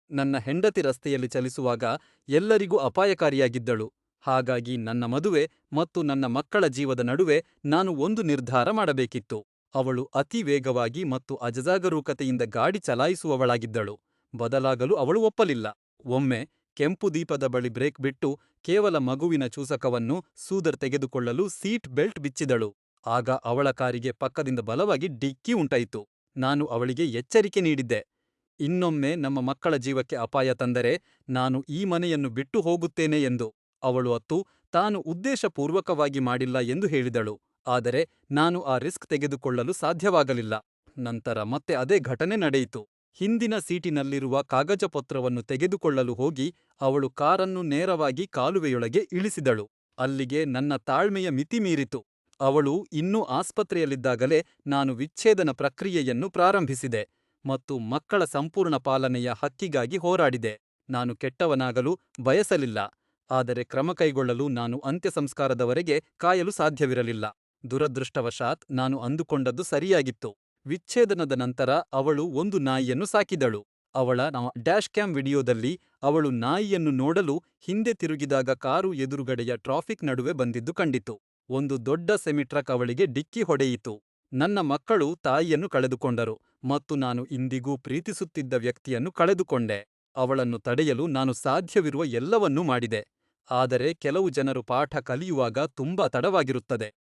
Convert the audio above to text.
ನನ್ನ ಹೆಂಡತಿ ರಸ್ತೆಯಲ್ಲಿ ಚಲಿಸುವಾಗ ಎಲ್ಲರಿಗೂ ಅಪಾಯಕಾರಿಯಾಗಿದ್ದಳು. ಹಾಗಾಗಿ ನನ್ನ ಮದುವೆ ಮತ್ತು ನನ್ನ ಮಕ್ಕಳ ಜೀವದ ನಡುವೆ ನಾನು ಒಂದು ನಿರ್ಧಾರ ಮಾಡಬೇಕಿತ್ತು. ಅವಳು ಅತಿ ವೇಗವಾಗಿ ಮತ್ತು ಅಜಾಗರೂಕತೆಯಿಂದ ಗಾಡಿ ಚಲಾಯಿಸುವವಳಾಗಿದ್ದಳು. ಬದಲಾಗಲು ಅವಳು ಒಪ್ಪಲಿಲ್ಲ. ಒಮ್ಮೆ ಕೆಂಪು ದೀಪದ ಬಳಿ ಬ್ರೇಕ್ ಬಿಟ್ಟು ಕೇವಲ ಮಗುವಿನ ಚೂಸಕವನ್ನು ಸೂದರ್ ತೆಗೆದುಕೊಳ್ಳಲು ಸೀಟ್ ಬೆಲ್ಟ್ ಬಿಚ್ಚಿದಳು. ಆಗ ಅವಳ ಕಾರಿಗೆ ಪಕ್ಕದಿಂದ ಬಲವಾಗಿ ಡಿಕ್ಕಿ ಉಂಟಾಯಿತು. ನಾನು ಅವಳಿಗೆ ಎಚ್ಚರಿಕೆ ನೀಡಿದ್ದೆ. ಇನ್ನೊಮ್ಮೆ ನಮ್ಮ ಮಕ್ಕಳ ಜೀವಕ್ಕೆ ಅಪಾಯ ತಂದರೆ ನಾನು ಈ ಮನೆಯನ್ನು ಬಿಟ್ಟು ಹೋಗುತ್ತೇನೆ ಎಂದು. ಅವಳು ಅತ್ತು ತಾನು ಉದ್ದೇಶಪೂರ್ವಕವಾಗಿ ಮಾಡಿಲ್ಲ ಎಂದು ಹೇಳಿದಳು. ಆದರೆ ನಾನು ಆ ರಿಸ್ಕ್ ತೆಗೆದುಕೊಳ್ಳಲು ಸಾಧ್ಯವಾಗಲಿಲ್ಲ. ನಂತರ ಮತ್ತೆ ಅದೇ ಘಟನೆ ನಡೆಯಿತು. ಹಿಂದಿನ ಸೀಟಿನಲ್ಲಿರುವ ಕಾಗಜಪತ್ರವನ್ನು ತೆಗೆದುಕೊಳ್ಳಲು ಹೋಗಿ ಅವಳು ಕಾರನ್ನು ನೇರವಾಗಿ ಕಾಲುವೆಯೊಳಗೆ ಇಳಿಸಿದಳು. ಅಲ್ಲಿಗೆ ನನ್ನ ತಾಳ್ಮೆಯ ಮಿತಿ ಮೀರಿತು. ಅವಳು ಇನ್ನೂ ಆಸ್ಪತ್ರೆಯಲ್ಲಿದ್ದಾಗಲೇ ನಾನು ವಿಚ್ಛೇದನ ಪ್ರಕ್ರಿಯೆಯನ್ನು ಪ್ರಾರಂಭಿಸಿದೆ ಮತ್ತು ಮಕ್ಕಳ ಸಂಪೂರ್ಣ ಪಾಲನೆಯ ಹಕ್ಕಿಗಾಗಿ ಹೋರಾಡಿದೆ. ನಾನು ಕೆಟ್ಟವನಾಗಲು ಬಯಸಲಿಲ್ಲ, ಆದರೆ ಕ್ರಮ ಕೈಗೊಳ್ಳಲು ನಾನು ಅಂತ್ಯಸಂಸ್ಕಾರದವರೆಗೆ ಕಾಯಲು ಸಾಧ್ಯವಿರಲಿಲ್ಲ. ದುರದೃಷ್ಟವಶಾತ್ ನಾನು ಅಂದುಕೊಂಡದ್ದು ಸರಿಯಾಗಿತ್ತು. ವಿಚ್ಛೇದನದ ನಂತರ ಅವಳು ಒಂದು ನಾಯಿಯನ್ನು ಸಾಕಿದಳು. ಅವಳ ಡ್ಯಾಶ್ ಕ್ಯಾಮ್ ವಿಡಿಯೋದಲ್ಲಿ ಅವಳು ನಾಯಿಯನ್ನು ನೋಡಲು ಹಿಂದೆ ತಿರುಗಿದಾಗ ಕಾರು ಎದುರುಗಡೆಯ ಟ್ರಾಫಿಕ್ ನಡುವೆ ಬಂದಿದ್ದು ಕಂಡಿತು. ಒಂದು ದೊಡ್ಡ ಸೆಮಿ ಟ್ರಕ್ ಅವಳಿಗೆ ಡಿಕ್ಕಿ ಹೊಡೆಯಿತು. ನನ್ನ ಮಕ್ಕಳು ತಾಯಿಯನ್ನು ಕಳೆದುಕೊಂಡರು ಮತ್ತು ನಾನು ಇಂದಿಗೂ ಪ್ರೀತಿಸುತ್ತಿದ್ದ ವ್ಯಕ್ತಿಯನ್ನು ಕಳೆದುಕೊಂಡೆ. ಅವಳನ್ನು ತಡೆಯಲು ನಾನು ಸಾಧ್ಯವಿರುವ ಎಲ್ಲವನ್ನೂ ಮಾಡಿದೆ. ಆದರೆ ಕೆಲವು ಜನರು ಪಾಠ ಕಲಿಯುವಾಗ ತುಂಬಾ ತಡವಾಗಿರುತ್ತದೆ.